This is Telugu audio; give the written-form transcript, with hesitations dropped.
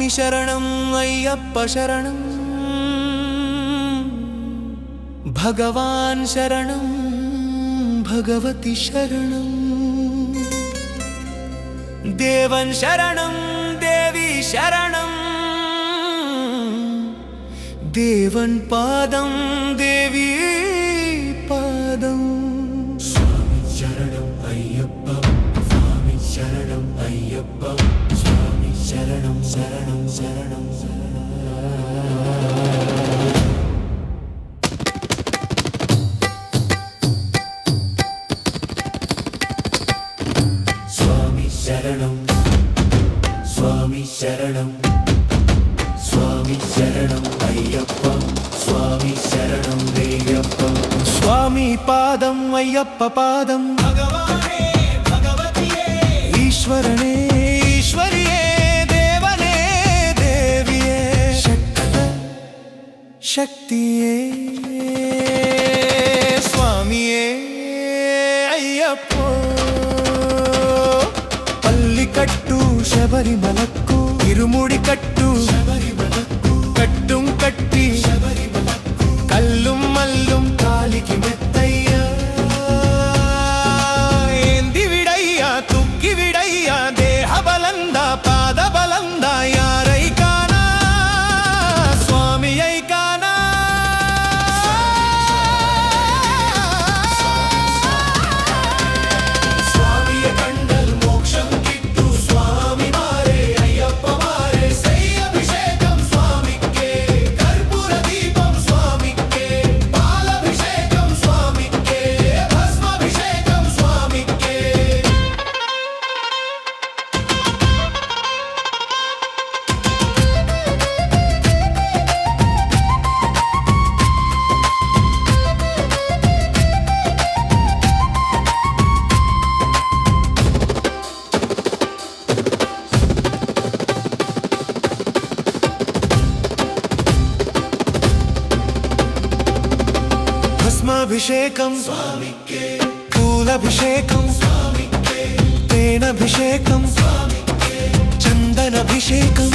స్వామి శరణం అయ్యప్ప శరణం భగవాన్ శరణం భగవతి శరణం దేవన్ శరణం దేవి శరణం దేవన్ పాదం దేవి పాదం స్వామి శరణం అయ్యప్ప స్వామి శరణం అయ్యప్ప స్వామి శరణం శరణం శరణం స్వామి శరణం స్వామి శరణం స్వామి శరణం అయ్యప్ప స్వామి శరణం దేవ్యప్ప స్వామి పాదం అయ్యప్ప పాదం భగవానే భగవతియే ఈశ్వరనే ఈశ్వరియే దేవనే దేవియే శక్తియే స్వామియే అయ్యప్ప పల్లికట్టు శబరిమలక్కు ఇరుముడి కట్టు శబరిమలక్కు కట్టుం కట్టి శబరిమలక్కు కల్లుం మల్లుం కాలికి మెత్తయ్యా ఏంది విడయ్యా తుక్కి విడయ్యా దేహ బలంద పాద బలంద యారైకానా స్వామి ఐకానా స్వామియ కండల్ మోక్షం కిట్టు స్వామి మారే అయ్యప్ప మారే సై అభిషేకం స్వామికే కర్పూర దీపం స్వామికే పాలభిషేకం స్వామికే భస్మాభిషేకం స్వామికే భస్మాభిషేకం స్వామికే పూలభిషేకం స్వామికే తేనభిషేకం స్వామికే చందనభిషేకం